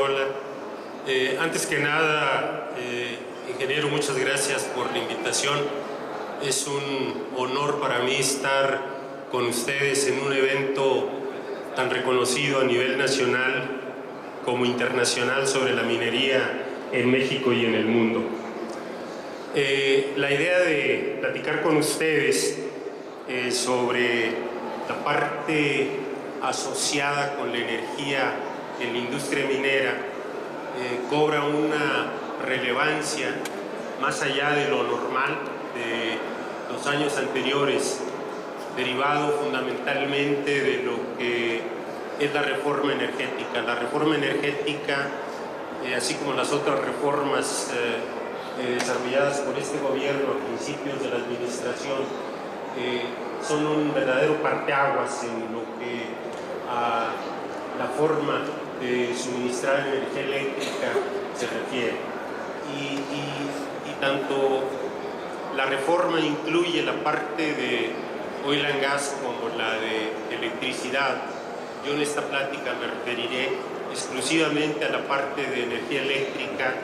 hola. Antes que nada, ingeniero, muchas gracias por la invitación. Es un honor para mí estar con ustedes en un evento tan reconocido a nivel nacional como internacional sobre la minería en México y en el mundo. La idea de platicar con ustedes sobre la parte asociada con la energía en la industria minera cobra una relevancia más allá de lo normal de los años anteriores, derivado fundamentalmente de lo que es la reforma energética. La reforma energética, así como las otras reformas desarrolladas por este gobierno a principios de la administración, son un verdadero parteaguas en lo que a la forma de suministrar energía eléctrica se refiere. Y tanto la reforma incluye la parte de oil and gas como la de electricidad. Yo en esta plática me referiré exclusivamente a la parte de energía eléctrica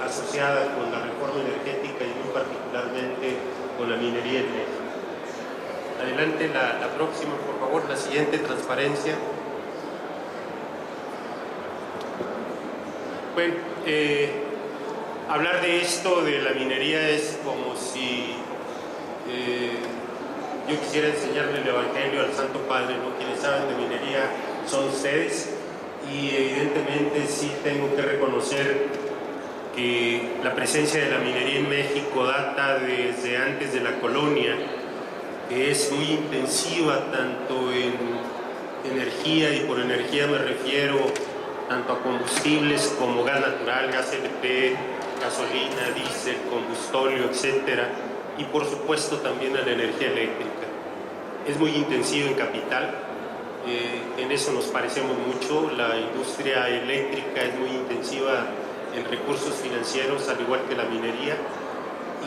asociada con la reforma energética y muy particularmente con la minería en México. Adelante la próxima, por favor, la siguiente, transparencia. Bueno, hablar de esto, de la minería, es como si yo quisiera enseñarle el Evangelio al Santo Padre, ¿no? Quienes saben de minería son ustedes, y evidentemente sí tengo que reconocer que la presencia de la minería en México data desde antes de la colonia, que es muy intensiva tanto en energía, y por energía me refiero tanto a combustibles como gas natural, gas LP, gasolina, diésel, combustóleo, etcétera, y por supuesto también a la energía eléctrica. Es muy intensivo en capital, en eso nos parecemos mucho. La industria eléctrica es muy intensiva en recursos financieros, al igual que la minería,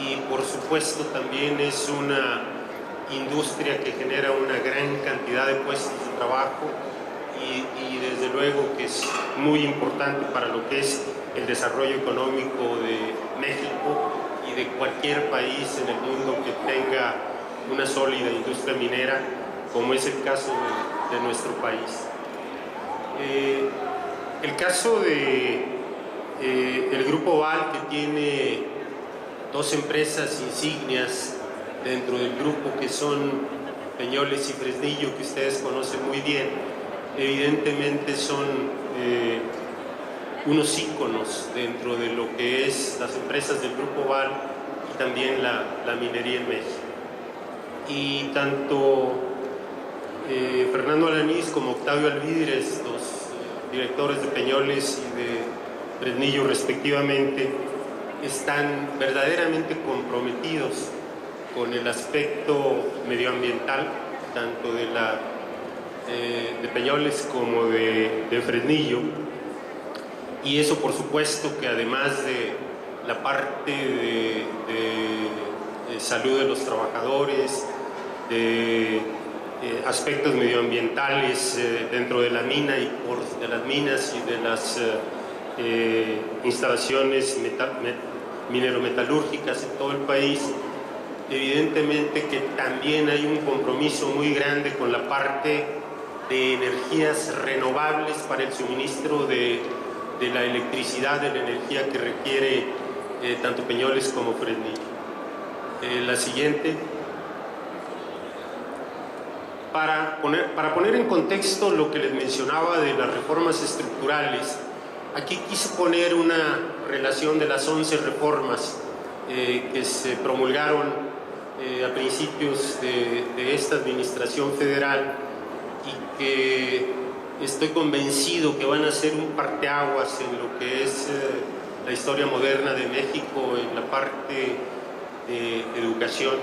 y por supuesto también es una industria que genera una gran cantidad de puestos de trabajo y desde luego que es muy importante para lo que es el desarrollo económico de México y de cualquier país en el mundo que tenga una sólida industria minera, como es el caso de nuestro país. El caso de el Grupo Val, que tiene dos empresas insignias dentro del grupo, que son Peñoles y Fresnillo, que ustedes conocen muy bien, evidentemente son unos íconos dentro de lo que es las empresas del Grupo Val y también la minería en México. Y tanto Fernando Alanís como Octavio Alvídrez, los directores de Peñoles y de Fresnillo respectivamente, están verdaderamente comprometidos con el aspecto medioambiental, tanto de Peñoles como de Fresnillo, y eso por supuesto que además de la parte de salud de los trabajadores, de aspectos medioambientales dentro de la mina y de las minas y de las instalaciones minerometalúrgicas en todo el país, evidentemente que también hay un compromiso muy grande con la parte de energías renovables para el suministro de la electricidad, de la energía que requiere tanto Peñoles como Fresnillo. La siguiente. Para poner en contexto lo que les mencionaba de las reformas estructurales, aquí quise poner una relación de las 11 reformas que se promulgaron a principios de esta administración federal y que estoy convencido que van a ser un parteaguas en lo que es la historia moderna de México en la parte de educación,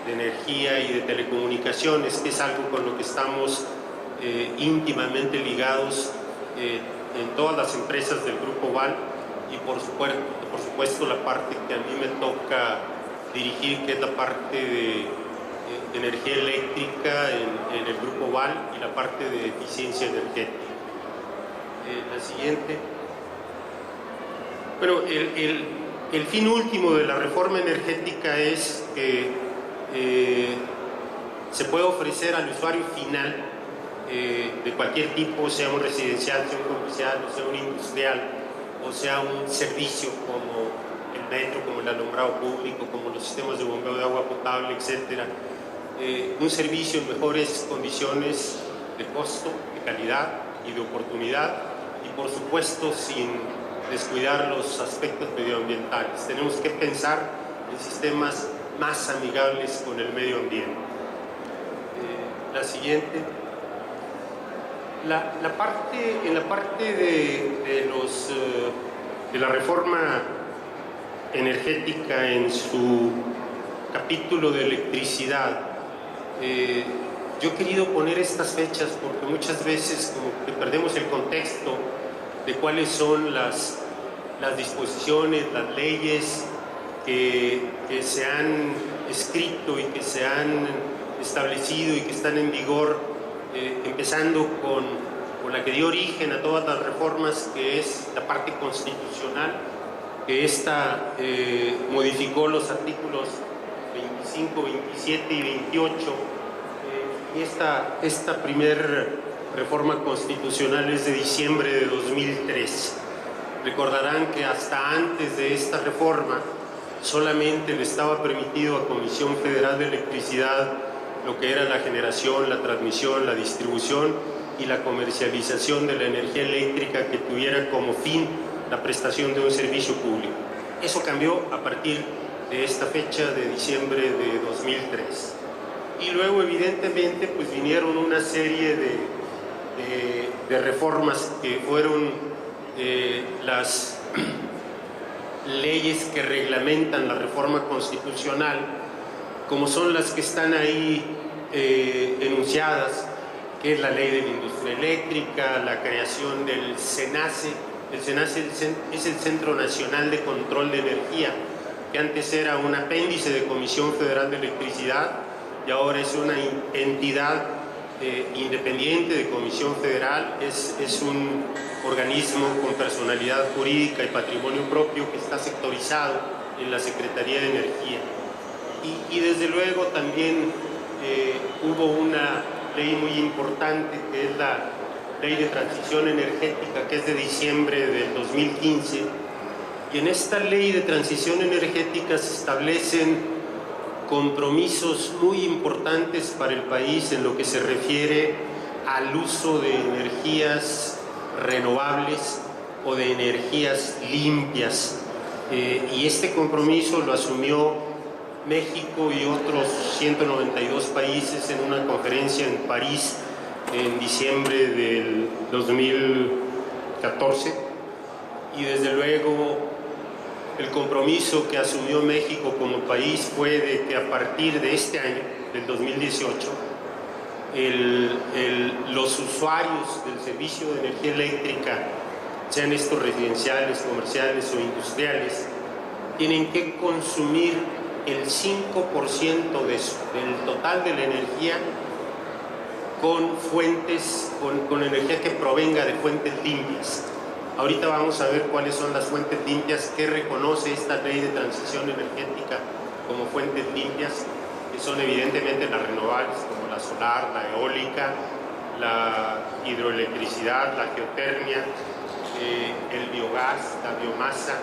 de energía y de telecomunicaciones, que es algo con lo que estamos íntimamente ligados en todas las empresas del Grupo Val, y por supuesto la parte que a mí me toca dirigir, que es la parte de energía eléctrica en el Grupo Val y la parte de eficiencia energética. La siguiente. Bueno, el fin último de la reforma energética es que se puede ofrecer al usuario final de cualquier tipo, sea un residencial, sea un comercial, o sea un industrial, o sea un servicio como el metro, como el alumbrado público, como los sistemas de bombeo de agua potable, etcétera, un servicio en mejores condiciones de costo, de calidad y de oportunidad, y por supuesto sin descuidar los aspectos medioambientales. Tenemos que pensar en sistemas más amigables con el medio ambiente. La siguiente. En la parte de la reforma energética, en su capítulo de electricidad, yo he querido poner estas fechas porque muchas veces como que perdemos el contexto de cuáles son las disposiciones, las leyes que se han escrito y que se han establecido y que están en vigor, empezando con la que dio origen a todas las reformas, que es la parte constitucional, que esta modificó los artículos 25, 27 y 28, y esta primer reforma constitucional es de diciembre de 2003. Recordarán que hasta antes de esta reforma solamente le estaba permitido a Comisión Federal de Electricidad lo que era la generación, la transmisión, la distribución y la comercialización de la energía eléctrica que tuviera como fin la prestación de un servicio público. Eso cambió a partir de esta fecha de diciembre de 2003. Y luego, evidentemente, pues vinieron una serie de reformas que fueron las leyes que reglamentan la reforma constitucional, como son las que están ahí enunciadas, que es la ley de la industria eléctrica, la creación del CENACE. El CENACE es el Centro Nacional de Control de Energía, que antes era un apéndice de Comisión Federal de Electricidad y ahora es una entidad independiente de Comisión Federal. Es un organismo con personalidad jurídica y patrimonio propio que está sectorizado en la Secretaría de Energía. Y desde luego también hubo una ley muy importante, que es la Ley de Transición Energética, que es de diciembre del 2015. Y en esta Ley de Transición Energética se establecen compromisos muy importantes para el país en lo que se refiere al uso de energías renovables o de energías limpias. Y este compromiso lo asumió México y otros 192 países en una conferencia en París en diciembre del 2014. Y desde luego el compromiso que asumió México como país fue de que a partir de este año, del 2018, los usuarios del servicio de energía eléctrica, sean estos residenciales, comerciales o industriales, tienen que consumir el 5% del total de la energía con fuentes, con energía que provenga de fuentes limpias. Ahorita vamos a ver cuáles son las fuentes limpias que reconoce esta ley de transición energética como fuentes limpias, que son evidentemente las renovables, como la solar, la eólica, la hidroelectricidad, la geotermia, el biogás, la biomasa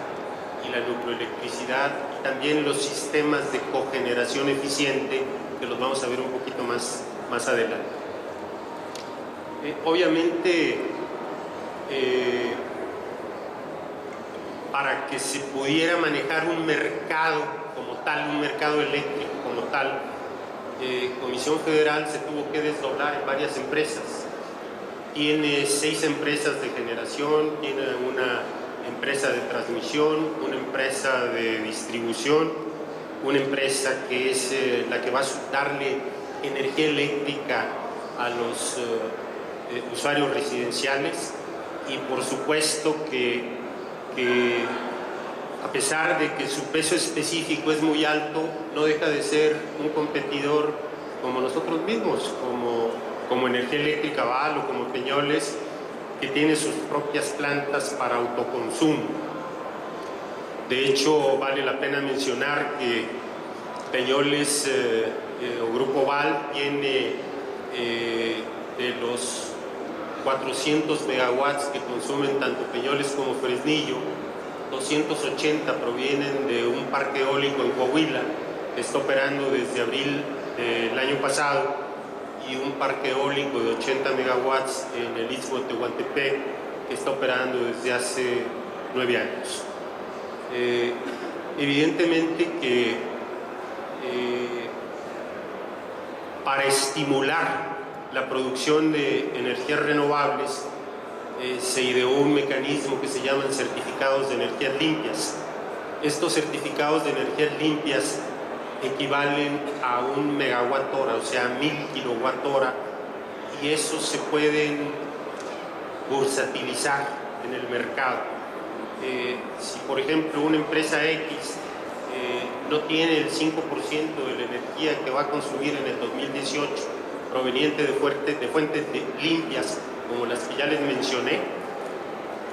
y la nucleoelectricidad, y también los sistemas de cogeneración eficiente, que los vamos a ver un poquito más adelante. Obviamente, para que se pudiera manejar un mercado como tal, un mercado eléctrico como tal, Comisión Federal se tuvo que desdoblar en varias empresas. Tiene 6 empresas de generación, tiene una empresa de transmisión, una empresa de distribución, una empresa que es la que va a darle energía eléctrica a los usuarios residenciales, y por supuesto que a pesar de que su peso específico es muy alto, no deja de ser un competidor como nosotros mismos, como Energía Eléctrica Val o como Peñoles, que tiene sus propias plantas para autoconsumo. De hecho, vale la pena mencionar que Peñoles o Grupo Val tiene de los 400 megawatts que consumen tanto Peñoles como Fresnillo, 280 provienen de un parque eólico en Coahuila que está operando desde abril del año pasado, y un parque eólico de 80 megawatts en el Istmo de Tehuantepec que está operando desde hace 9 años. Evidentemente que para estimular la producción de energías renovables se ideó un mecanismo que se llaman certificados de energías limpias. Estos certificados de energías limpias equivalen a 1 megawatt hora, o sea, 1000 kilowatt hora, y esos se pueden bursatilizar en el mercado. Si, por ejemplo, una empresa X no tiene el 5% de la energía que va a consumir en el 2018 proveniente de fuentes limpias, como las que ya les mencioné,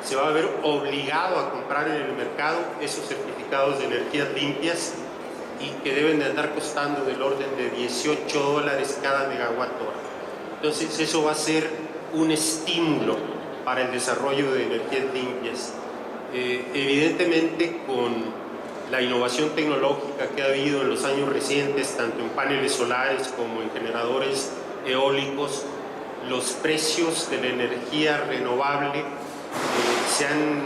se va a ver obligado a comprar en el mercado esos certificados de energías limpias, y que deben de andar costando del orden de $18 cada megawatt hora. Entonces eso va a ser un estímulo para el desarrollo de energías limpias. Evidentemente, con la innovación tecnológica que ha habido en los años recientes, tanto en paneles solares como en generadores eólicos, los precios de la energía renovable se han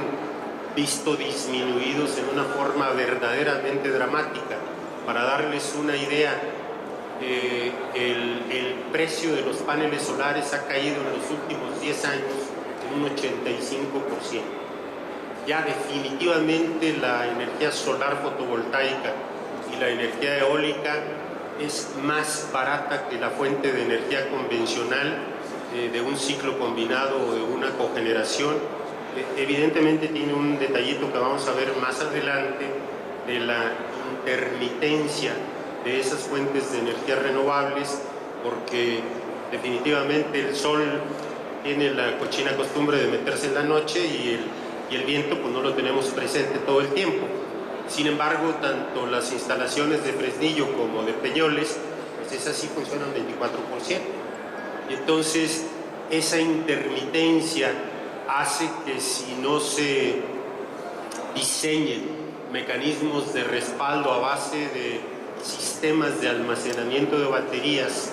visto disminuidos en una forma verdaderamente dramática. Para darles una idea, el precio de los paneles solares ha caído en los últimos 10 años en un 85%. Ya definitivamente la energía solar fotovoltaica y la energía eólica es más barata que la fuente de energía convencional de un ciclo combinado o de una cogeneración. Evidentemente tiene un detallito que vamos a ver más adelante de la intermitencia de esas fuentes de energía renovables, porque definitivamente el sol tiene la cochina costumbre de meterse en la noche, y el viento pues no lo tenemos presente todo el tiempo. Sin embargo, tanto las instalaciones de Fresnillo como de Peñoles, pues esas sí funcionan 24%. Y entonces esa intermitencia hace que, si no se diseñen mecanismos de respaldo a base de sistemas de almacenamiento de baterías,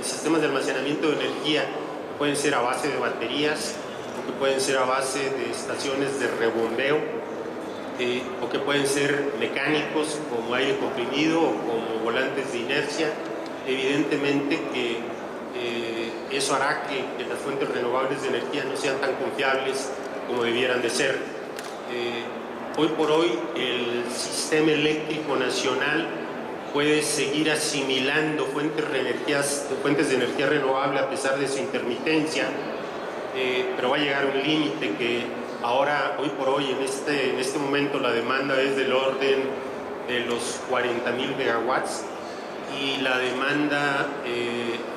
sistemas de almacenamiento de energía, que pueden ser a base de baterías, o que pueden ser a base de estaciones de rebombeo, o que pueden ser mecánicos como aire comprimido o como volantes de inercia. Evidentemente que eso hará que las fuentes renovables de energía no sean tan confiables como debieran de ser. Hoy por hoy el sistema eléctrico nacional puede seguir asimilando fuentes de energía renovable a pesar de su intermitencia, pero va a llegar un límite que ahora, hoy por hoy, en este momento, la demanda es del orden de los 40.000 megawatts, y la demanda,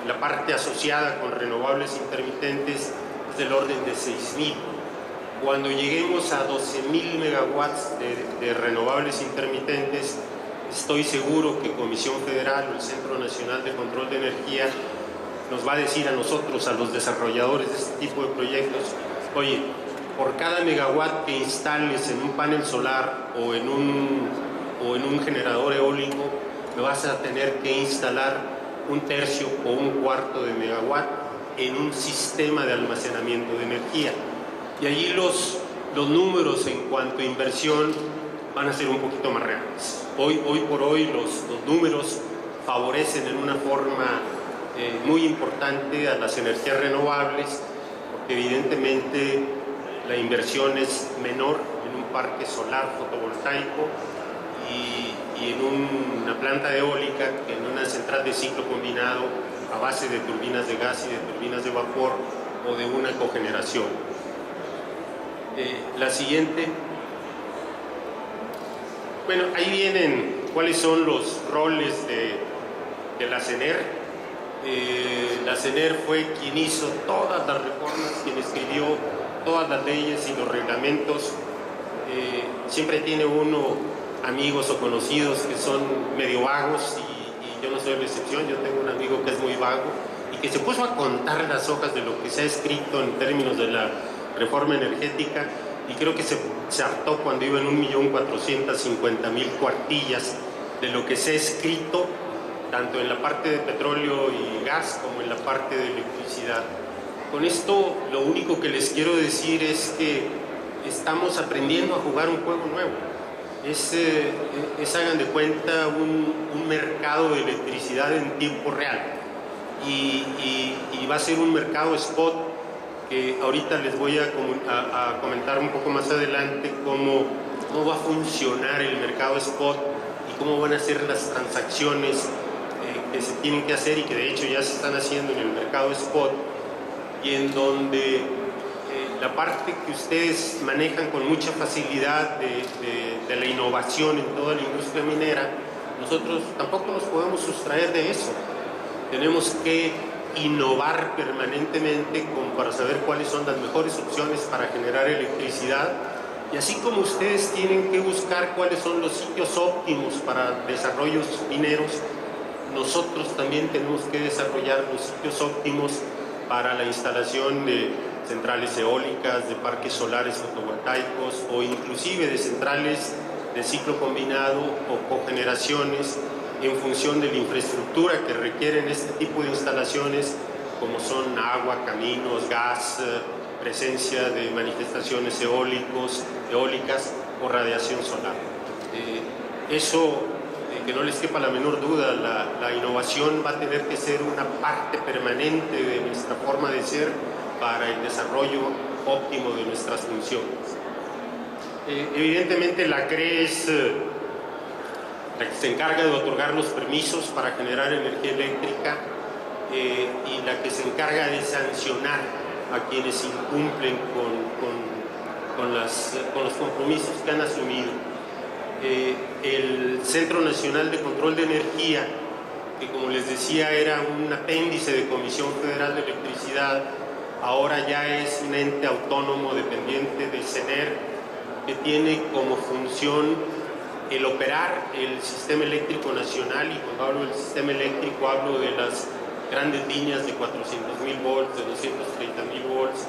la parte asociada con renovables intermitentes, es del orden de 6.000. Cuando lleguemos a 12.000 megawatts de renovables intermitentes, estoy seguro que Comisión Federal o el Centro Nacional de Control de Energía nos va a decir a nosotros, a los desarrolladores de este tipo de proyectos: oye, por cada megawatt que instales en un panel solar o en un generador eólico, me vas a tener que instalar 1/3 o 1/4 de megawatt en un sistema de almacenamiento de energía. Y allí los números en cuanto a inversión van a ser un poquito más reales. Hoy por hoy los números favorecen en una forma muy importante a las energías renovables, porque evidentemente la inversión es menor en un parque solar fotovoltaico y en una planta eólica que en una central de ciclo combinado a base de turbinas de gas y de turbinas de vapor o de una cogeneración. La siguiente. Bueno, ahí vienen cuáles son los roles de la CENER. La CENER fue quien hizo todas las reformas, quien escribió todas las leyes y los reglamentos. Siempre tiene uno amigos o conocidos que son medio vagos y yo no soy la excepción. Yo tengo un amigo que es muy vago y que se puso a contar las hojas de lo que se ha escrito en términos de la reforma energética, y creo que se hartó cuando iba en 1.450.000 cuartillas de lo que se ha escrito tanto en la parte de petróleo y gas como en la parte de electricidad. Con esto lo único que les quiero decir es que estamos aprendiendo a jugar un juego nuevo. Hagan de cuenta, un mercado de electricidad en tiempo real, y va a ser un mercado spot, que ahorita les voy a comentar un poco más adelante cómo va a funcionar el mercado spot y cómo van a ser las transacciones que se tienen que hacer y que de hecho ya se están haciendo en el mercado spot, y en donde la parte que ustedes manejan con mucha facilidad de la innovación en toda la industria minera, nosotros tampoco nos podemos sustraer de eso. Tenemos que innovar permanentemente para saber cuáles son las mejores opciones para generar electricidad, y así como ustedes tienen que buscar cuáles son los sitios óptimos para desarrollos mineros, nosotros también tenemos que desarrollar los sitios óptimos para la instalación de centrales eólicas, de parques solares fotovoltaicos o inclusive de centrales de ciclo combinado o cogeneraciones, en función de la infraestructura que requieren este tipo de instalaciones, como son agua, caminos, gas, presencia de manifestaciones eólicas o radiación solar. Que no les quepa la menor duda, la innovación va a tener que ser una parte permanente de nuestra forma de ser para el desarrollo óptimo de nuestras funciones. Evidentemente la CRE es la que se encarga de otorgar los permisos para generar energía eléctrica, y la que se encarga de sancionar a quienes incumplen con los compromisos que han asumido. El Centro Nacional de Control de Energía, que como les decía era un apéndice de Comisión Federal de Electricidad, ahora ya es un ente autónomo dependiente de CENER, que tiene como función el operar el sistema eléctrico nacional, y cuando hablo del sistema eléctrico hablo de las grandes líneas de 400.000 volts, de 230.000 volts,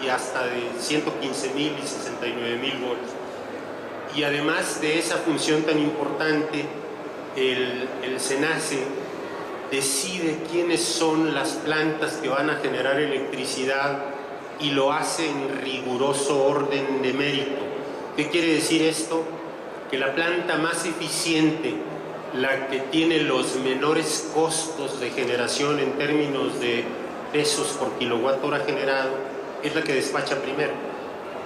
y hasta de 115.000 y 69.000 volts. Y además de esa función tan importante, el SENACE decide quiénes son las plantas que van a generar electricidad, y lo hace en riguroso orden de mérito. ¿Qué quiere decir esto? Que la planta más eficiente, la que tiene los menores costos de generación en términos de pesos por kilowatt hora generado, es la que despacha primero.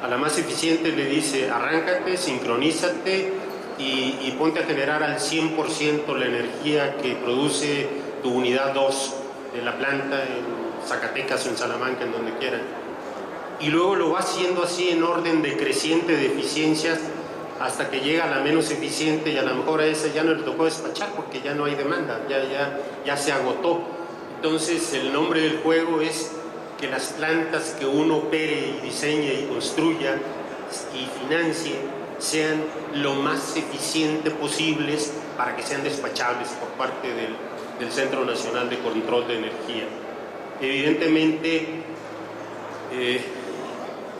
A la más eficiente le dice: arráncate, sincronízate y ponte a generar al 100% la energía que produce tu unidad 2 de la planta en Zacatecas o en Salamanca, en donde quieran. Y luego lo va haciendo así en orden decreciente de eficiencias hasta que llega a la menos eficiente, y a lo mejor a esa ya no le tocó despachar porque ya no hay demanda, ya se agotó. Entonces el nombre del juego es que las plantas que uno opere y diseñe y construya y financie sean lo más eficientes posibles para que sean despachables por parte del Centro Nacional de Control de Energía. Evidentemente,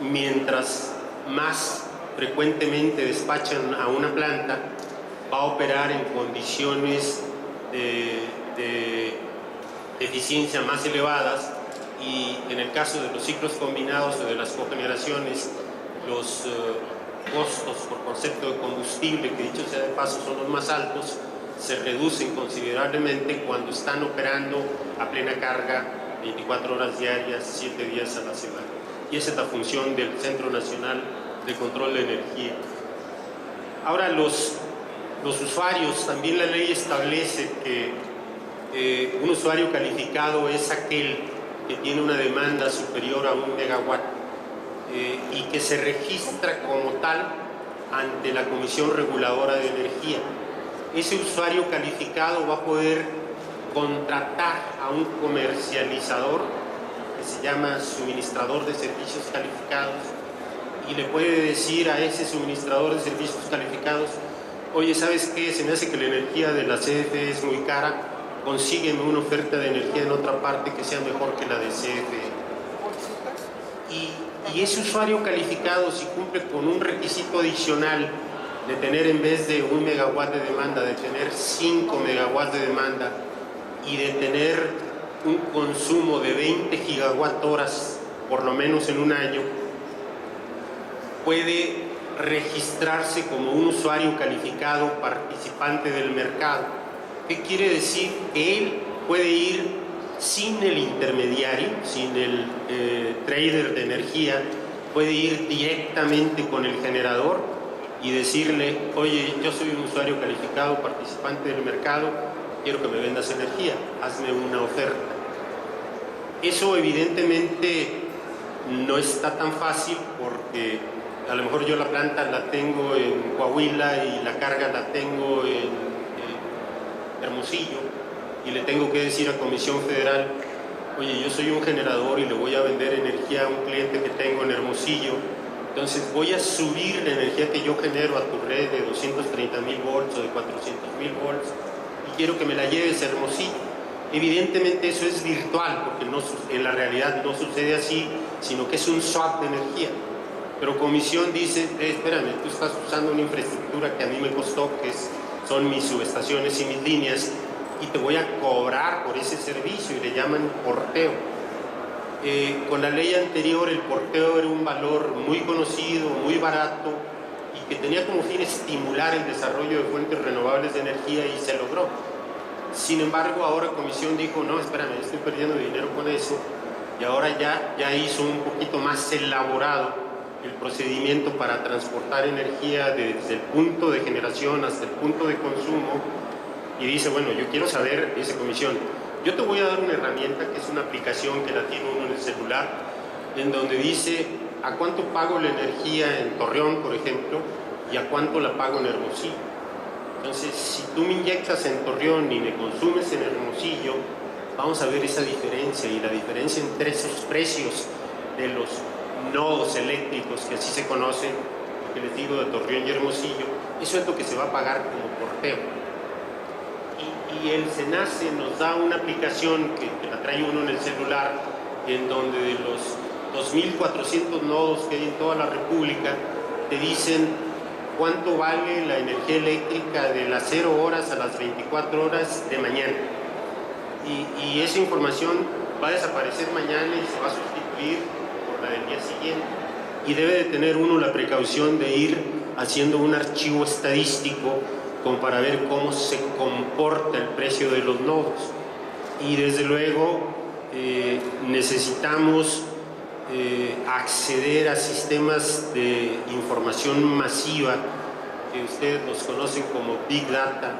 mientras más frecuentemente despachan a una planta, va a operar en condiciones de eficiencia más elevadas, y en el caso de los ciclos combinados o de las cogeneraciones, los costos por concepto de combustible, que dicho sea de paso son los más altos, se reducen considerablemente cuando están operando a plena carga 24 horas diarias, 7 días a la semana. Y esa es la función del Centro Nacional de Control de Energía. Ahora, los usuarios, también la ley establece que un usuario calificado es aquel que tiene una demanda superior a 1 megawatt y que se registra como tal ante la Comisión Reguladora de Energía. Ese usuario calificado va a poder contratar a un comercializador que se llama suministrador de servicios calificados y le puede decir a ese suministrador de servicios calificados: oye, ¿sabes qué? Se me hace que la energía de la CFE es muy cara, consígueme una oferta de energía en otra parte que sea mejor que la de CFE. Y ese usuario calificado, si cumple con un requisito adicional de tener, en vez de 1 megawatt de demanda, de tener 5 megawatts de demanda y de tener un consumo de 20 gigawatt horas por lo menos en un año, puede registrarse como un usuario calificado participante del mercado. ¿Qué quiere decir? Que él puede ir sin el intermediario, sin el trader de energía, puede ir directamente con el generador y decirle: oye, yo soy un usuario calificado, participante del mercado, quiero que me vendas energía, hazme una oferta. Eso evidentemente no está tan fácil, porque a lo mejor yo la planta la tengo en Coahuila y la carga la tengo en Hermosillo, y le tengo que decir a Comisión Federal: oye, yo soy un generador y le voy a vender energía a un cliente que tengo en Hermosillo, entonces voy a subir la energía que yo genero a tu red de 230,000 volts o de 400,000 volts y quiero que me la lleves a Hermosillo. Evidentemente eso es virtual, porque en la realidad no sucede así, sino que es un swap de energía. Pero Comisión dice: espérame, tú estás usando una infraestructura que a mí me costó, que son mis subestaciones y mis líneas, y te voy a cobrar por ese servicio, y le llaman porteo. Con la ley anterior el porteo era un valor muy conocido, muy barato, y que tenía como fin estimular el desarrollo de fuentes renovables de energía, y se logró. Sin embargo, ahora Comisión dijo: no, espérame, estoy perdiendo dinero con eso, y ahora ya hizo un poquito más elaborado el procedimiento para transportar energía desde el punto de generación hasta el punto de consumo. Y dice: bueno, yo quiero saber, dice Comisión, yo te voy a dar una herramienta que es una aplicación que la tiene uno en el celular, en donde dice a cuánto pago la energía en Torreón, por ejemplo, y a cuánto la pago en Hermosillo. Entonces, si tú me inyectas en Torreón y me consumes en Hermosillo, vamos a ver esa diferencia, y la diferencia entre esos precios de los nodos eléctricos, que así se conocen, que les digo, de Torreón y Hermosillo, eso es lo que se va a pagar como porteo. Y el SENACE nos da una aplicación que la trae uno en el celular, en donde de los 2.400 nodos que hay en toda la República, te dicen cuánto vale la energía eléctrica de las 0 horas a las 24 horas de mañana. Y esa información va a desaparecer mañana y se va a sustituir por la del día siguiente. Y debe de tener uno la precaución de ir haciendo un archivo estadístico como para ver cómo se comporta el precio de los nodos. Y desde luego necesitamos acceder a sistemas de información masiva, que ustedes los conocen como Big Data,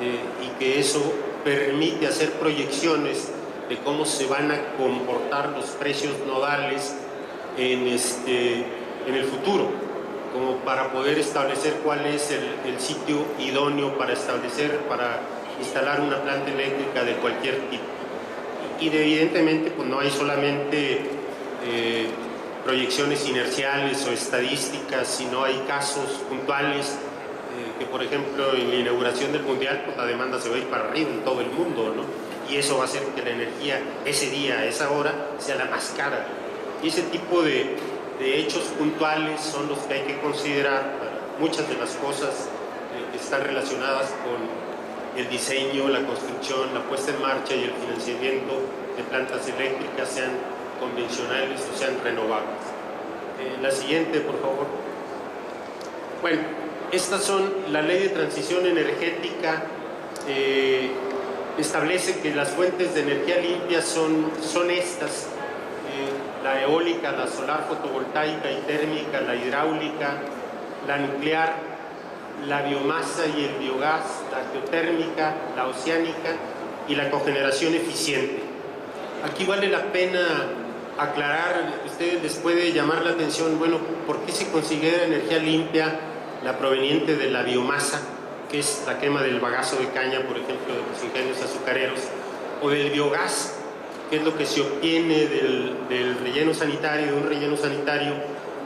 y que eso permite hacer proyecciones de cómo se van a comportar los precios nodales en el futuro, como para poder establecer cuál es el sitio idóneo para instalar una planta eléctrica de cualquier tipo. Y evidentemente pues no hay solamente proyecciones inerciales o estadísticas, sino hay casos puntuales, que por ejemplo en la inauguración del Mundial pues la demanda se va a ir para arriba en todo el mundo, ¿no? Y eso va a hacer que la energía ese día, a esa hora, sea la más cara. Y ese tipo de hechos puntuales son los que hay que considerar para muchas de las cosas que están relacionadas con el diseño, la construcción, la puesta en marcha y el financiamiento de plantas eléctricas, sean convencionales o sean renovables. La siguiente, por favor. Bueno, estas son la Ley de Transición Energética. Establece que las fuentes de energía limpia son estas: la eólica, la solar fotovoltaica y térmica, la hidráulica, la nuclear, la biomasa y el biogás, la geotérmica, la oceánica y la cogeneración eficiente. Aquí vale la pena aclarar, a ustedes les puede llamar la atención, bueno, ¿por qué se considera energía limpia la proveniente de la biomasa, que es la quema del bagazo de caña, por ejemplo, de los ingenios azucareros? azucareros, o del biogás, que es lo que se obtiene del relleno sanitario, de un relleno sanitario,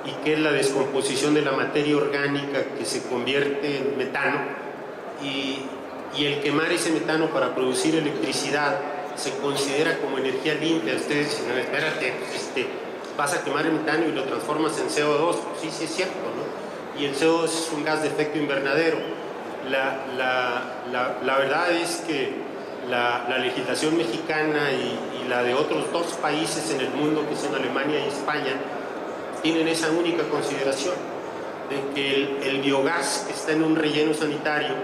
y que es la descomposición de la materia orgánica que se convierte en metano, y el quemar ese metano para producir electricidad se considera como energía limpia. Ustedes dicen, no, espérate, pues vas a quemar el metano y lo transformas en CO2. Pues sí, sí es cierto, ¿no? Y el CO2 es un gas de efecto invernadero. La verdad es que la legislación mexicana y la de otros dos países en el mundo, que son Alemania y España, tienen esa única consideración de que el biogás que está en un relleno sanitario,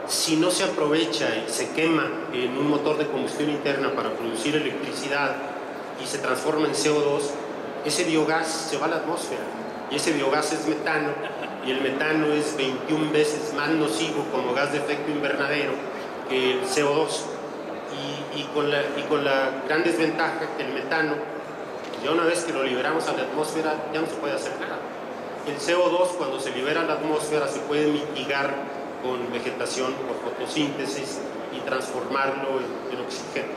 si no se aprovecha y se quema en un motor de combustión interna para producir electricidad y se transforma en CO2, ese biogás se va a la atmósfera, y ese biogás es metano, y el metano es 21 veces más nocivo como gas de efecto invernadero que el CO2, y con la gran desventaja que el metano, ya una vez que lo liberamos a la atmósfera, ya no se puede hacer nada. El CO2, cuando se libera a la atmósfera, se puede mitigar con vegetación por fotosíntesis y transformarlo en oxígeno.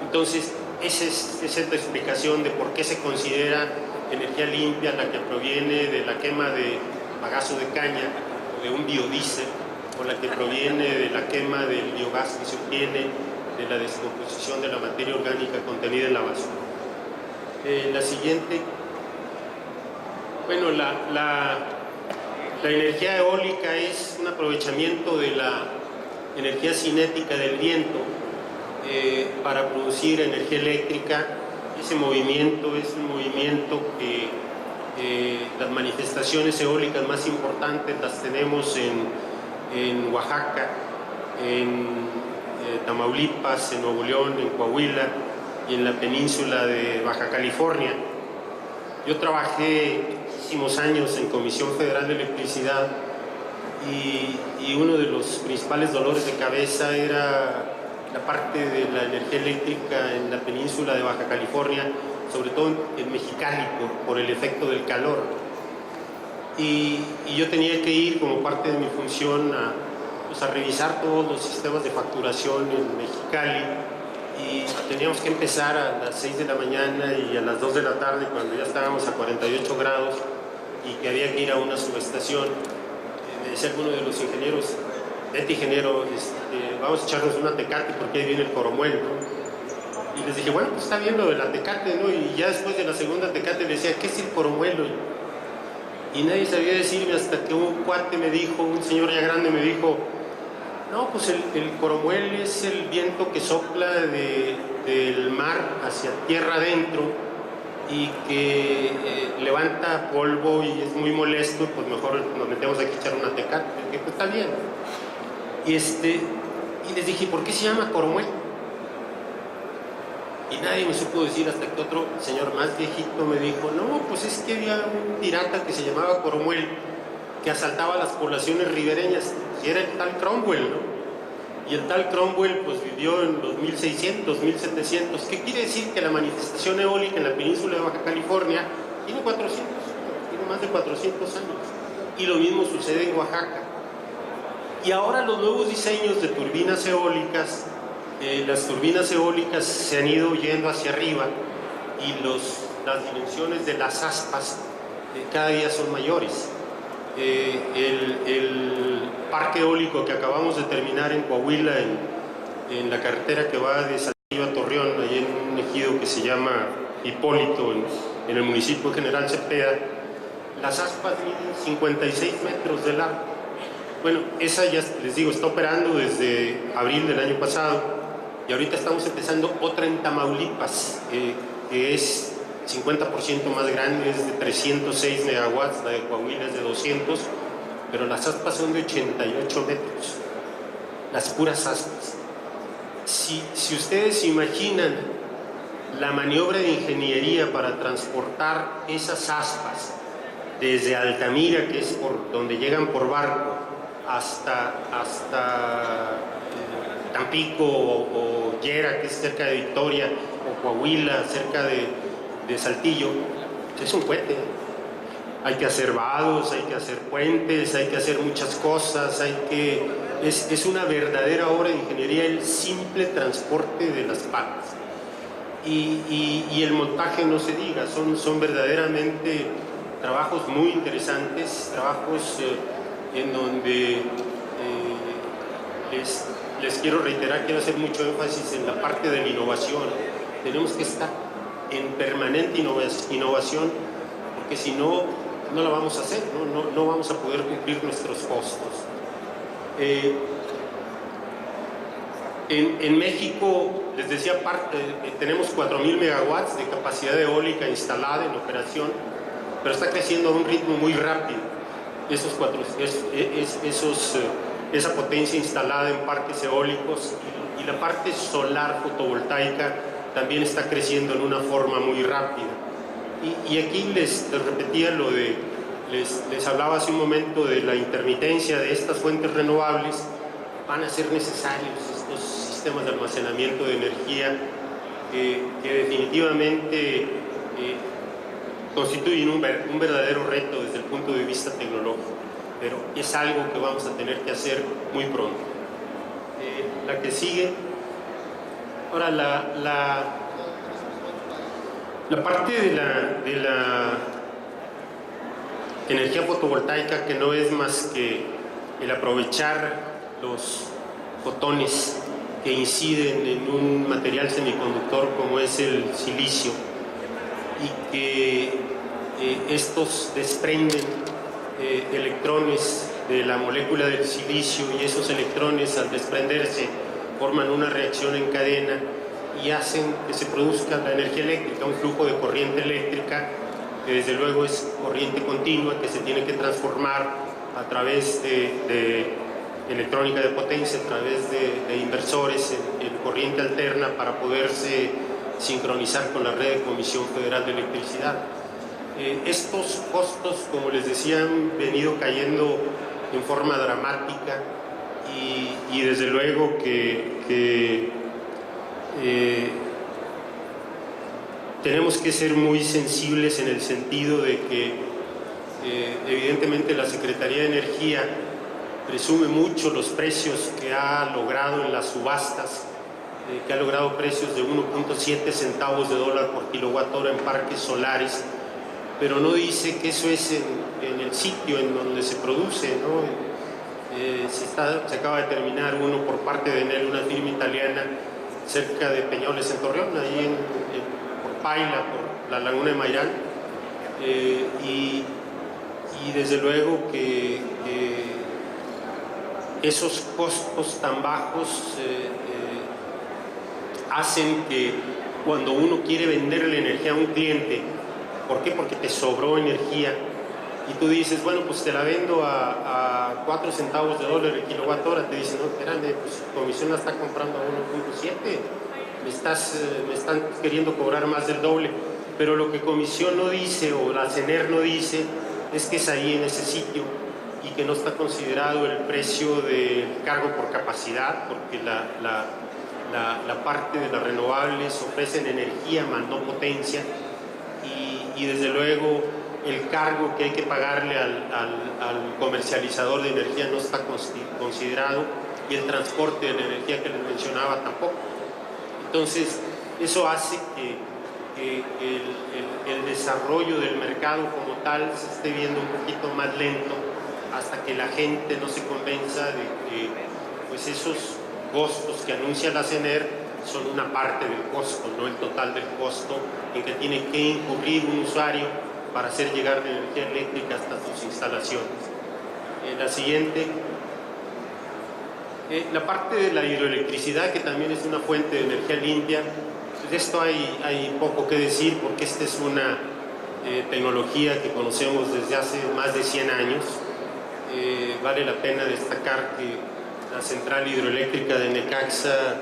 Entonces, esa es la explicación de por qué se considera energía limpia la que proviene de la quema de bagazo de caña o de un biodiesel, o la que proviene de la quema del biogás que se obtiene de la descomposición de la materia orgánica contenida en la basura. La siguiente. Bueno, la energía eólica es un aprovechamiento de la energía cinética del viento para producir energía eléctrica. Ese movimiento es un movimiento que las manifestaciones eólicas más importantes las tenemos en Oaxaca, en Tamaulipas, en Nuevo León, en Coahuila y en la península de Baja California. Yo trabajé muchísimos años en Comisión Federal de Electricidad y uno de los principales dolores de cabeza era la parte de la energía eléctrica en la península de Baja California, sobre todo en Mexicali, por el efecto del calor. Y yo tenía que ir como parte de mi función a revisar todos los sistemas de facturación en Mexicali, y teníamos que empezar a las 6 de la mañana y a las 2 de la tarde, cuando ya estábamos a 48 grados y que había que ir a una subestación. Me decía alguno de los ingenieros, vete ingeniero, vamos a echarnos una Tecate porque ahí viene el Coromuel, ¿no? Y les dije, bueno, pues está bien lo de la Tecate, ¿no? Y ya después de la segunda Tecate le decía, ¿qué es el Coromuelo? Y nadie sabía decirme, hasta que un cuate me dijo, un señor ya grande me dijo, no, pues el Coromuel es el viento que sopla del mar hacia tierra adentro y que levanta polvo y es muy molesto, pues mejor nos metemos aquí a echar una Tecate. Y pues está bien. Y les dije, ¿por qué se llama Coromuel? Y nadie me supo decir, hasta que otro señor más viejito me dijo, no, pues es que había un pirata que se llamaba Coromuel que asaltaba las poblaciones ribereñas, y era el tal Cromwell, ¿no? Y el tal Cromwell pues vivió en los 1600, 1700. ¿Qué quiere decir? Que la manifestación eólica en la península de Baja California tiene más de 400 años. Y lo mismo sucede en Oaxaca. Y ahora los nuevos diseños de turbinas eólicas, las turbinas eólicas se han ido yendo hacia arriba, y las dimensiones de las aspas cada día son mayores. El parque eólico que acabamos de terminar en Coahuila, en la carretera que va de Saltillo a Torreón, ahí en un ejido que se llama Hipólito, en el municipio de General Cepeda, las aspas miden 56 metros de largo. Bueno, esa ya les digo, está operando desde abril del año pasado, y ahorita estamos empezando otra en Tamaulipas, que es 50% más grande, es de 306 megawatts, la de Coahuila es de 200, pero las aspas son de 88 metros, las puras aspas. Si ustedes imaginan la maniobra de ingeniería para transportar esas aspas desde Altamira, que es por donde llegan por barco, hasta Tampico o Yera, que es cerca de Victoria, o Coahuila, cerca de Saltillo, es un cohete. Hay que hacer vados, hay que hacer puentes, hay que hacer muchas cosas, hay que es una verdadera obra de ingeniería el simple transporte de las patas. Y el montaje no se diga, son verdaderamente trabajos muy interesantes, trabajos en donde les quiero reiterar, quiero hacer mucho énfasis en la parte de la innovación. Tenemos que estar en permanente innovación, porque si no, no la vamos a hacer, no vamos a poder cumplir nuestros costos. En México, les decía, tenemos 4.000 megawatts de capacidad eólica instalada en operación, pero está creciendo a un ritmo muy rápido. Esa potencia instalada en parques eólicos y la parte solar fotovoltaica también está creciendo en una forma muy rápida. Y aquí les repetía lo de, les hablaba hace un momento de la intermitencia de estas fuentes renovables. Van a ser necesarios estos sistemas de almacenamiento de energía que definitivamente constituyen un verdadero reto desde el punto de vista tecnológico, pero es algo que vamos a tener que hacer muy pronto. La que sigue. Ahora, la parte de la energía fotovoltaica, que no es más que el aprovechar los fotones que inciden en un material semiconductor como es el silicio, y que estos desprenden electrones de la molécula del silicio, y esos electrones, al desprenderse, forman una reacción en cadena y hacen que se produzca la energía eléctrica, un flujo de corriente eléctrica que desde luego es corriente continua, que se tiene que transformar a través de electrónica de potencia, a través de inversores en corriente alterna para poderse sincronizar con la red de Comisión Federal de Electricidad. Estos costos, como les decía, han venido cayendo en forma dramática y desde luego que tenemos que ser muy sensibles en el sentido de que evidentemente la Secretaría de Energía presume mucho los precios que ha logrado en las subastas, que ha logrado precios de 1.7 centavos de dólar por kilowatt hora en parques solares, pero no dice que eso es en el sitio en donde se produce, ¿no? Se acaba de terminar uno por parte de Enel, una firma italiana, cerca de Peñoles en Torreón, ahí por Paila, por la laguna de Mairán, y desde luego que esos costos tan bajos hacen que cuando uno quiere venderle energía a un cliente, ¿por qué? Porque te sobró energía y tú dices, bueno, pues te la vendo a 4 centavos de dólar el kilowatt hora, te dicen, no, espérame, pues Comisión la está comprando a 1.7, me están queriendo cobrar más del doble. Pero lo que Comisión no dice, o la CENER no dice, es que es ahí en ese sitio y que no está considerado el precio del cargo por capacidad, porque la parte de las renovables ofrecen energía más no potencia, y desde luego el cargo que hay que pagarle al comercializador de energía no está considerado, y el transporte de la energía que les mencionaba tampoco. Entonces eso hace que el desarrollo del mercado como tal se esté viendo un poquito más lento, hasta que la gente no se convenza de que pues esos costos que anuncia la CENER son una parte del costo, no el total del costo en que tiene que incurrir un usuario para hacer llegar la energía eléctrica hasta sus instalaciones. La siguiente, la parte de la hidroelectricidad, que también es una fuente de energía limpia. De esto hay poco que decir, porque esta es una tecnología que conocemos desde hace más de 100 años. Vale la pena destacar que la central hidroeléctrica de Necaxa,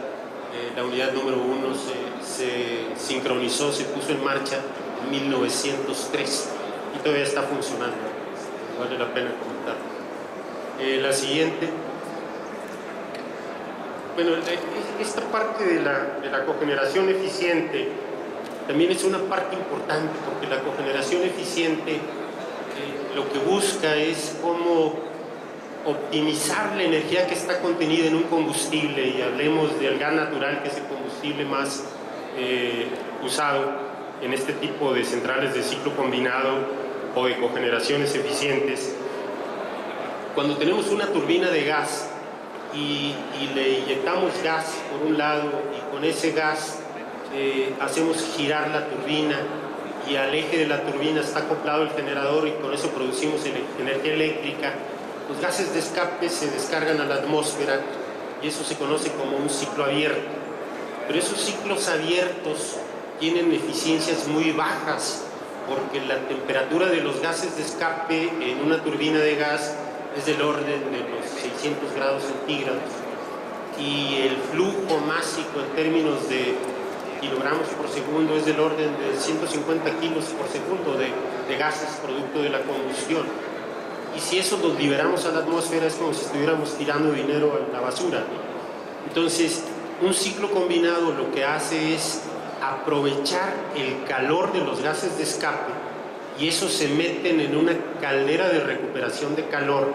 la unidad número 1, se sincronizó, se puso en marcha en 1903 y todavía está funcionando. Vale la pena comentar. La siguiente. Bueno, esta parte de la cogeneración eficiente también es una parte importante, porque la cogeneración eficiente lo que busca es cómo optimizar la energía que está contenida en un combustible, y hablemos del gas natural, que es el combustible más usado en este tipo de centrales de ciclo combinado o de cogeneraciones eficientes. Cuando tenemos una turbina de gas y le inyectamos gas por un lado, y con ese gas hacemos girar la turbina, y al eje de la turbina está acoplado el generador, y con eso producimos energía eléctrica, los gases de escape se descargan a la atmósfera, y eso se conoce como un ciclo abierto. Pero esos ciclos abiertos tienen eficiencias muy bajas, porque la temperatura de los gases de escape en una turbina de gas es del orden de los 600 grados centígrados, y el flujo másico en términos de kilogramos por segundo es del orden de 150 kilos por segundo de gases producto de la combustión. Y si eso los liberamos a la atmósfera, es como si estuviéramos tirando dinero a la basura. Entonces, un ciclo combinado lo que hace es aprovechar el calor de los gases de escape, y esos se meten en una caldera de recuperación de calor,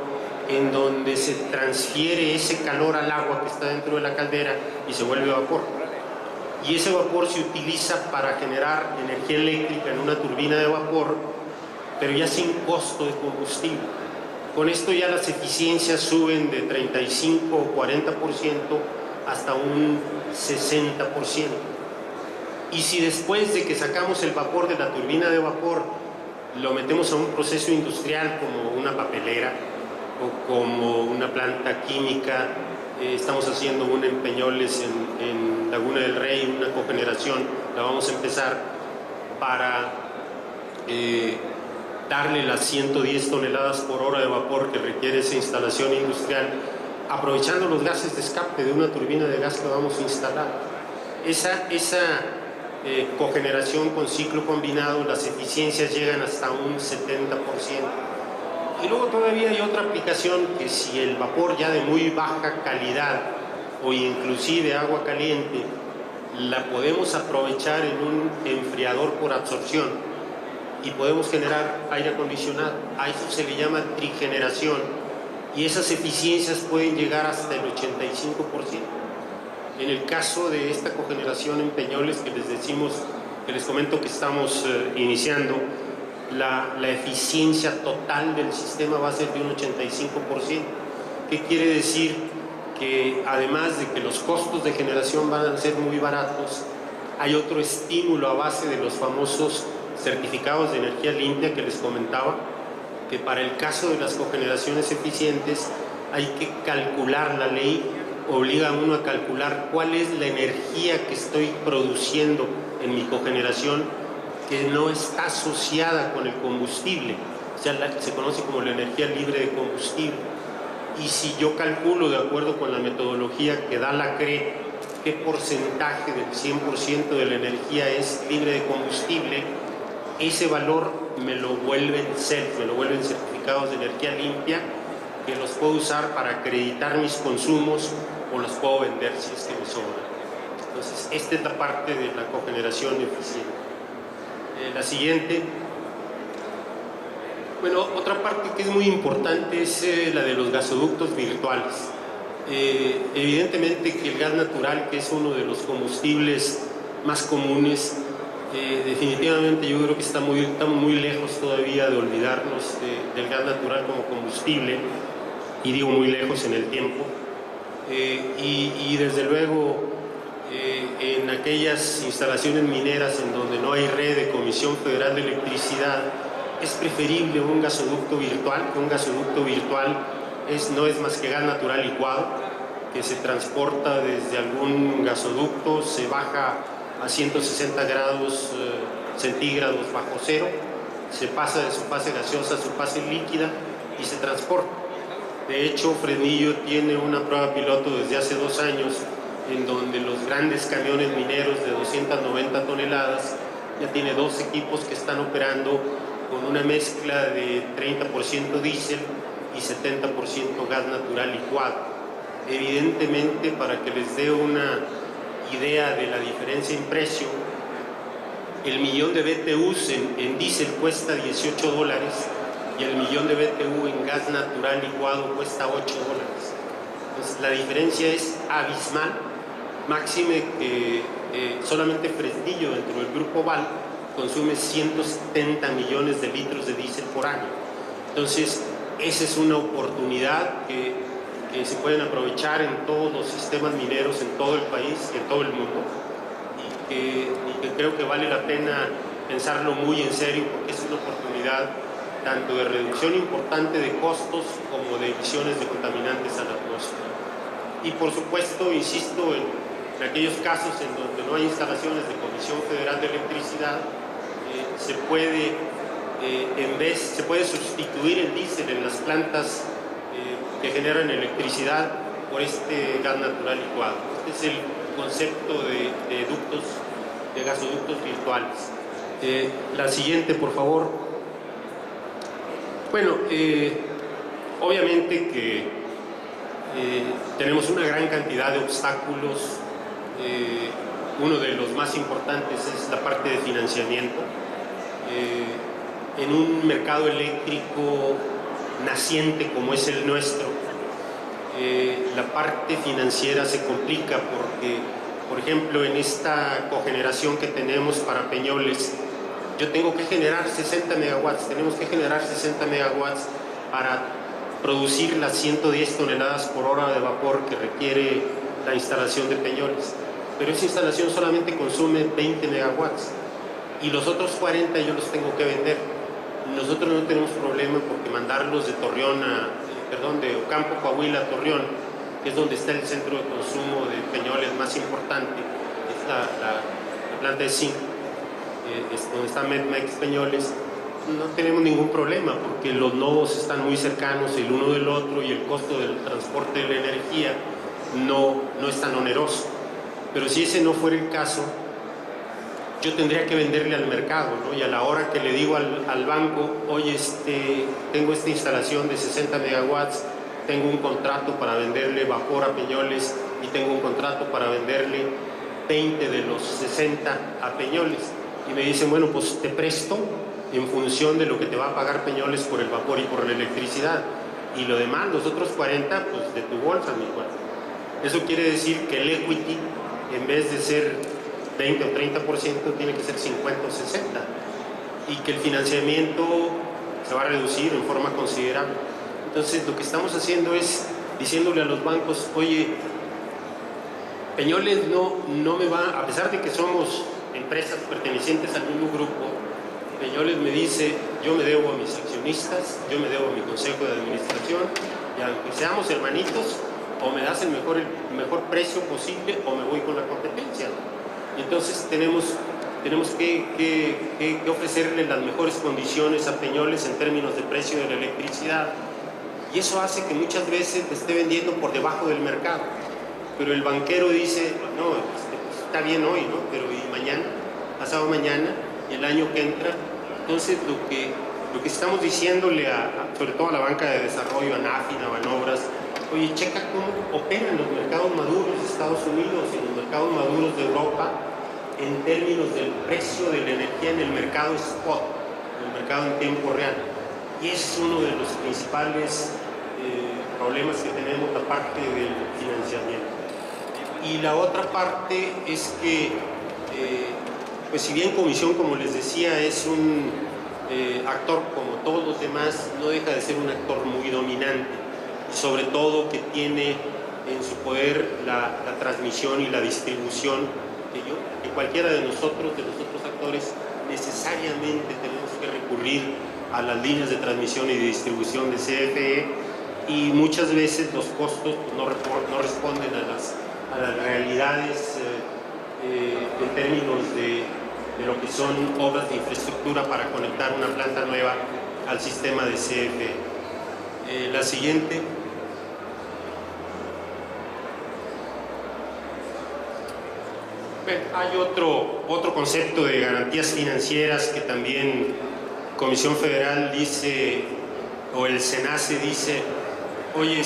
en donde se transfiere ese calor al agua que está dentro de la caldera y se vuelve vapor. Y ese vapor se utiliza para generar energía eléctrica en una turbina de vapor, pero ya sin costo de combustible. Con esto ya las eficiencias suben de 35 o 40% hasta un 60%. Y si después de que sacamos el vapor de la turbina de vapor lo metemos a un proceso industrial como una papelera o como una planta química, estamos haciendo una en Peñoles, en Laguna del Rey, una cogeneración, la vamos a empezar para darle las 110 toneladas por hora de vapor que requiere esa instalación industrial, aprovechando los gases de escape de una turbina de gas que vamos a instalar. Esa cogeneración con ciclo combinado, las eficiencias llegan hasta un 70%. Y luego todavía hay otra aplicación, que si el vapor ya de muy baja calidad o inclusive agua caliente la podemos aprovechar en un enfriador por absorción y podemos generar aire acondicionado, a eso se le llama trigeneración, y esas eficiencias pueden llegar hasta el 85%. En el caso de esta cogeneración en Peñoles que les comento que estamos iniciando, la eficiencia total del sistema va a ser de un 85%. ¿Qué quiere decir? Que además de que los costos de generación van a ser muy baratos, hay otro estímulo a base de los famosos certificados de energía limpia que les comentaba, que para el caso de las cogeneraciones eficientes hay que calcular, la ley obliga a uno a calcular cuál es la energía que estoy produciendo en mi cogeneración que no está asociada con el combustible, o sea, se conoce como la energía libre de combustible. Y si yo calculo de acuerdo con la metodología que da la CRE qué porcentaje del 100% de la energía es libre de combustible, ese valor me lo vuelven certificados de energía limpia, que los puedo usar para acreditar mis consumos o los puedo vender si es que me sobra. Entonces, esta es la parte de la cogeneración eficiente. La siguiente. Bueno, otra parte que es muy importante es la de los gasoductos virtuales. Evidentemente que el gas natural, que es uno de los combustibles más comunes, definitivamente yo creo que estamos muy lejos todavía de olvidarnos del gas natural como combustible, y digo muy lejos en el tiempo, y desde luego en aquellas instalaciones mineras en donde no hay red de Comisión Federal de Electricidad, es preferible un gasoducto virtual, que un gasoducto virtual no es más que gas natural licuado, que se transporta desde algún gasoducto, se baja a 160 grados centígrados bajo cero, se pasa de su fase gaseosa a su fase líquida y se transporta. De hecho, Fresnillo tiene una prueba piloto desde hace 2 años en donde los grandes camiones mineros de 290 toneladas ya tiene 2 equipos que están operando con una mezcla de 30% diésel y 70% gas natural licuado. Evidentemente, para que les dé una idea de la diferencia en precio, el millón de BTUs en diésel cuesta $18 y el millón de BTU en gas natural licuado cuesta $8. Entonces la diferencia es abismal, máxime que solamente Fresnillo dentro del grupo Val consume 170 millones de litros de diésel por año. Entonces esa es una oportunidad que se pueden aprovechar en todos los sistemas mineros en todo el país y en todo el mundo, y que creo que vale la pena pensarlo muy en serio, porque es una oportunidad tanto de reducción importante de costos como de emisiones de contaminantes a la atmósfera. Y por supuesto, insisto, en aquellos casos en donde no hay instalaciones de Comisión Federal de Electricidad, se puede sustituir el diésel en las plantas que generan electricidad por este gas natural licuado. Este es el concepto de ductos, de gasoductos virtuales. La siguiente, por favor. Bueno, obviamente que tenemos una gran cantidad de obstáculos. Uno de los más importantes es la parte de financiamiento. En un mercado eléctrico naciente como es el nuestro, la parte financiera se complica porque, por ejemplo, en esta cogeneración que tenemos para Peñoles, yo tengo que generar 60 megawatts, tenemos que generar 60 megawatts para producir las 110 toneladas por hora de vapor que requiere la instalación de Peñoles. Pero esa instalación solamente consume 20 megawatts y los otros 40 yo los tengo que vender. Nosotros no tenemos problema porque mandarlos de Torreón de Ocampo, Coahuila a Torreón, que es donde está el centro de consumo de Peñoles más importante, es la planta de zinc, donde está Medmex Peñoles. No tenemos ningún problema porque los nodos están muy cercanos el uno del otro y el costo del transporte de la energía no es tan oneroso. Pero si ese no fuera el caso, yo tendría que venderle al mercado, ¿no? Y a la hora que le digo al banco, oye, tengo esta instalación de 60 megawatts, tengo un contrato para venderle vapor a Peñoles y tengo un contrato para venderle 20 de los 60 a Peñoles. Y me dicen, bueno, pues te presto en función de lo que te va a pagar Peñoles por el vapor y por la electricidad. Y lo demás, los otros 40, pues de tu bolsa, mi cuarto. Eso quiere decir que el equity, en vez de ser 20 o 30%, tiene que ser 50 o 60, y que el financiamiento se va a reducir en forma considerable. Entonces lo que estamos haciendo es diciéndole a los bancos, oye, Peñoles no me va, a pesar de que somos empresas pertenecientes al mismo grupo, Peñoles me dice, yo me debo a mis accionistas, yo me debo a mi consejo de administración, y aunque seamos hermanitos, o me das el mejor precio posible o me voy con la competencia. Entonces tenemos que ofrecerle las mejores condiciones a Peñoles en términos de precio de la electricidad, y eso hace que muchas veces te esté vendiendo por debajo del mercado, pero el banquero dice, no, está bien hoy, ¿no? Pero y mañana, pasado mañana, y el año que entra. Entonces lo que estamos diciéndole sobre todo a la banca de desarrollo, a Nafin, a Banobras, oye, checa cómo operan los mercados maduros de Estados Unidos y los mercados maduros de Europa en términos del precio de la energía en el mercado spot, en el mercado en tiempo real. Y ese es uno de los principales problemas que tenemos, la parte del financiamiento. Y la otra parte es que, pues si bien Comisión, como les decía, es un actor como todos los demás, no deja de ser un actor muy dominante, sobre todo que tiene en su poder la transmisión y la distribución, que cualquiera de nosotros, de los otros actores, necesariamente tenemos que recurrir a las líneas de transmisión y de distribución de CFE, y muchas veces los costos no responden a las realidades en términos de lo que son obras de infraestructura para conectar una planta nueva al sistema de CFE. La siguiente. Hay otro concepto de garantías financieras que también Comisión Federal dice, o el SENACE dice, oye,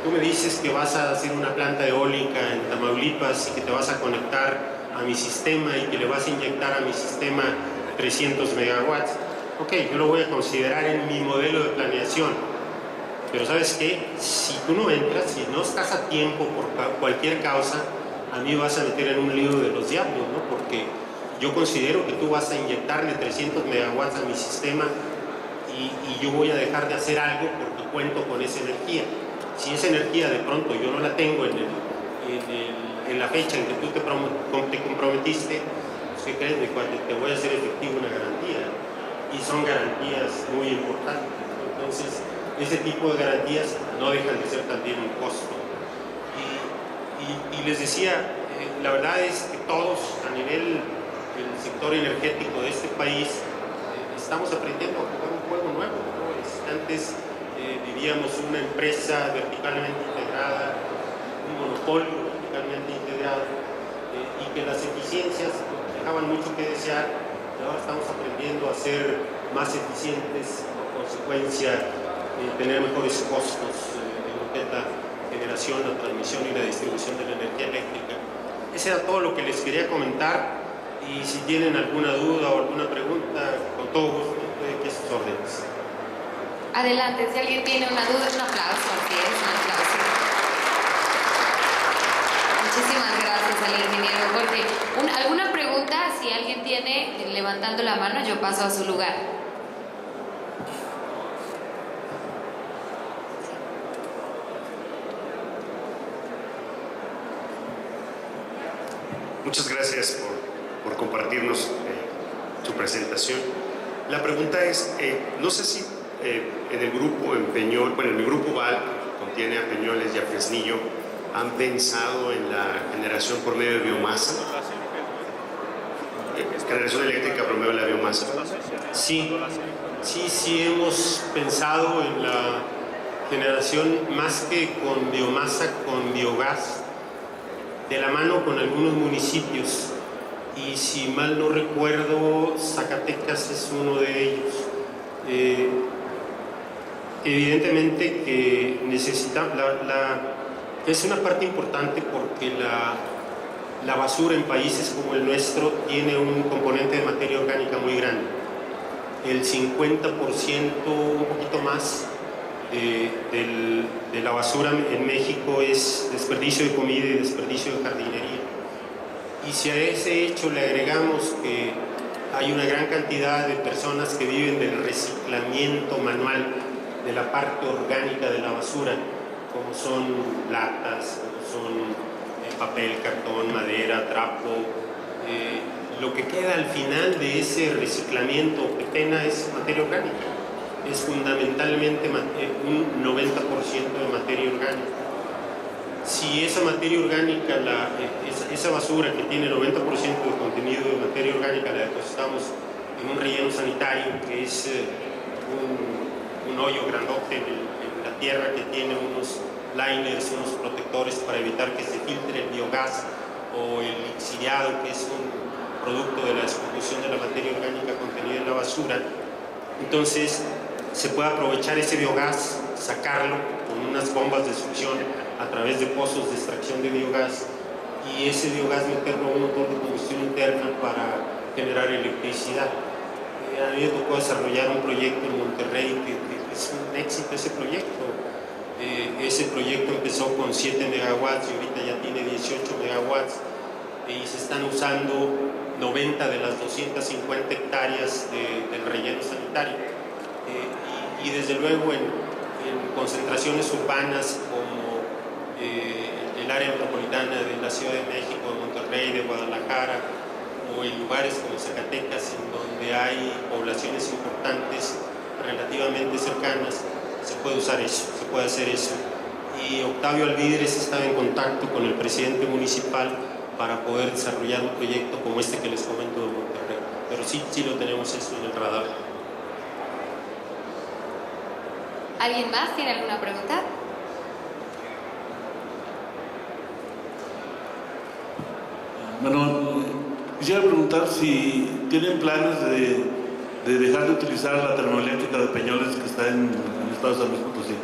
tú me dices que vas a hacer una planta eólica en Tamaulipas y que te vas a conectar a mi sistema y que le vas a inyectar a mi sistema 300 megawatts. ok, yo lo voy a considerar en mi modelo de planeación, pero ¿sabes qué? Si tú no entras, si no estás a tiempo por cualquier causa, a mí vas a meter en un lío de los diablos, ¿no? Porque yo considero que tú vas a inyectarle 300 megawatts a mi sistema y yo voy a dejar de hacer algo porque cuento con esa energía. Si esa energía de pronto yo no la tengo en la fecha en que tú te comprometiste, pues, ¿qué crees, mi cuate? Te voy a hacer efectivo una garantía. Y son garantías muy importantes. Entonces, ese tipo de garantías no dejan de ser también un costo. Y les decía, la verdad es que todos a nivel del sector energético de este país estamos aprendiendo a jugar un juego nuevo, ¿no? Antes vivíamos una empresa verticalmente integrada, un monopolio verticalmente integrado, y que las eficiencias dejaban mucho que desear, y ahora estamos aprendiendo a ser más eficientes, por consecuencia tener mejores costos en lo que es la generación, la transmisión y la distribución de la energía eléctrica. Ese era todo lo que les quería comentar, y si tienen alguna duda o alguna pregunta, con todo gusto, estoy aquí a sus órdenes. Adelante, si alguien tiene una duda, un aplauso, así es, un aplauso. Muchísimas gracias al ingeniero Jorge. ¿Alguna pregunta? Si alguien tiene, levantando la mano, yo paso a su lugar. Muchas gracias por compartirnos su presentación. La pregunta es, no sé si en el grupo en Peñol, bueno, en el grupo VAL, que contiene a Peñoles y a Fresnillo, han pensado en la generación por medio de biomasa, generación eléctrica por medio de la biomasa. Sí hemos pensado en la generación más que con biomasa, con biogás, de la mano con algunos municipios, y si mal no recuerdo, Zacatecas es uno de ellos. Evidentemente que necesitamos, es una parte importante porque la basura en países como el nuestro tiene un componente de materia orgánica muy grande. El 50%, un poquito más, de la basura en México es desperdicio de comida y desperdicio de jardinería. Y si a ese hecho le agregamos que hay una gran cantidad de personas que viven del reciclamiento manual de la parte orgánica de la basura, como son latas, como son papel, cartón, madera, trapo, lo que queda al final de ese reciclamiento, que pena, es materia orgánica. Es fundamentalmente un 90% de materia orgánica. Si esa materia orgánica, esa basura que tiene el 90% de contenido de materia orgánica, la depositamos en un relleno sanitario, que es un hoyo grandote en la tierra que tiene unos liners, unos protectores para evitar que se filtre el biogás o el lixiviado, que es un producto de la disposición de la materia orgánica contenida en la basura. Entonces se puede aprovechar ese biogás, sacarlo con unas bombas de succión a través de pozos de extracción de biogás, y ese biogás meterlo a un motor de combustión interna para generar electricidad. A mí me tocó desarrollar un proyecto en Monterrey que es un éxito ese proyecto. Ese proyecto empezó con 7 megawatts y ahorita ya tiene 18 megawatts, y se están usando 90 de las 250 hectáreas del relleno sanitario. Y desde luego en concentraciones urbanas como el área metropolitana de la Ciudad de México, de Monterrey, de Guadalajara, o en lugares como Zacatecas, en donde hay poblaciones importantes relativamente cercanas, se puede usar eso, se puede hacer eso. Y Octavio Alvidres estaba en contacto con el presidente municipal para poder desarrollar un proyecto como este que les comento de Monterrey. Pero sí lo tenemos eso en el radar. ¿Alguien más tiene alguna pregunta? Bueno, quisiera preguntar si tienen planes de dejar de utilizar la termoeléctrica de Peñoles que está en el estado de San Luis Potosí.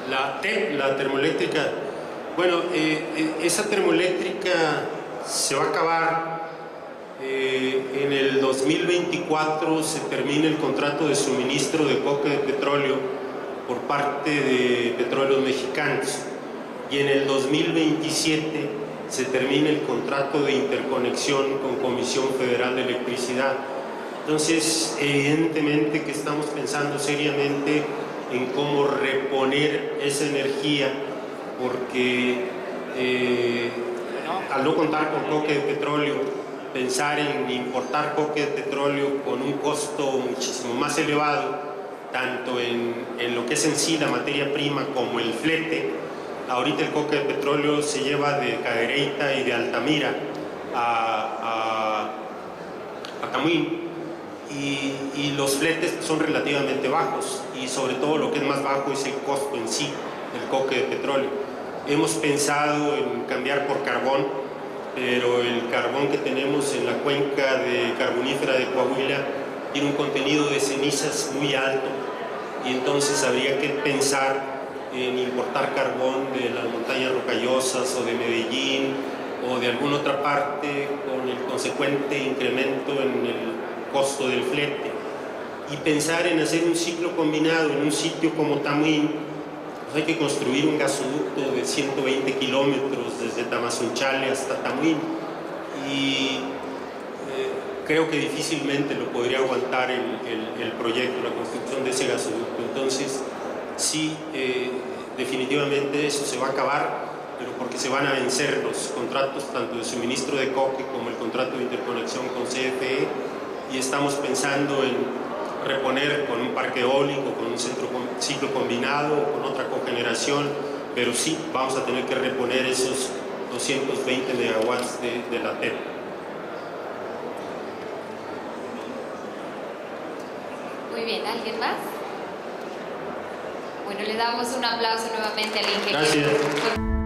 La termoeléctrica, bueno, esa termoeléctrica se va a acabar En el 2024 se termina el contrato de suministro de coque de petróleo por parte de Petróleos Mexicanos y en el 2027 se termina el contrato de interconexión con Comisión Federal de Electricidad. Entonces, evidentemente que estamos pensando seriamente en cómo reponer esa energía, porque al no contar con coque de petróleo, pensar en importar coque de petróleo con un costo muchísimo más elevado, tanto en lo que es en sí la materia prima como el flete. Ahorita el coque de petróleo se lleva de Cadereyta y de Altamira a Tamuín, y los fletes son relativamente bajos, y sobre todo lo que es más bajo es el costo en sí del coque de petróleo. Hemos pensado en cambiar por carbón, pero el carbón que tenemos en la cuenca carbonífera de Coahuila tiene un contenido de cenizas muy alto, y entonces habría que pensar en importar carbón de las montañas rocallosas o de Medellín o de alguna otra parte, con el consecuente incremento en el costo del flete, y pensar en hacer un ciclo combinado en un sitio como Tamuín. Pues hay que construir un gasoducto de 120 kilómetros desde Tamazunchale hasta Tamuín, y creo que difícilmente lo podría aguantar el proyecto, la construcción de ese gasoducto. Entonces sí, definitivamente eso se va a acabar, pero porque se van a vencer los contratos tanto de suministro de coque como el contrato de interconexión con CFE, y estamos pensando en reponer con un parque eólico, con un ciclo combinado o con otra cogeneración, pero sí vamos a tener que reponer esos 220 megawatts de la TEP. Muy bien, ¿alguien más? Bueno, le damos un aplauso nuevamente al ingeniero. Gracias.